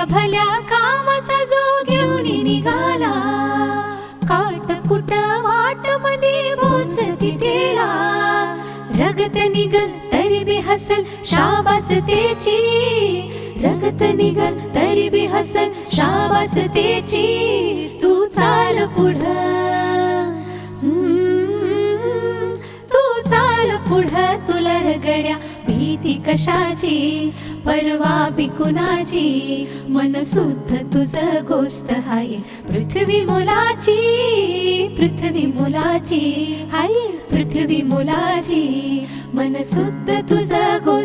भल्या कामाचा जो घेऊन निघाला, काटकुट वाट मध्ये बोच तिथेला, रगत निघल तरी बी हसल शाबास त्याची, रगत निघल तरी बी हसल शाबास त्याची. तू चाल पुढं, तू चाल पुढं, तुला रगड्या भीती कशाची, परवा बी कुणाची, मन शुद्ध तुझ गोष्ट हाय पृथ्वी मुलाची, पृथ्वी मुलाची हाय पृथ्वी मुलाची, मन शुद्ध तुझ गोष्ट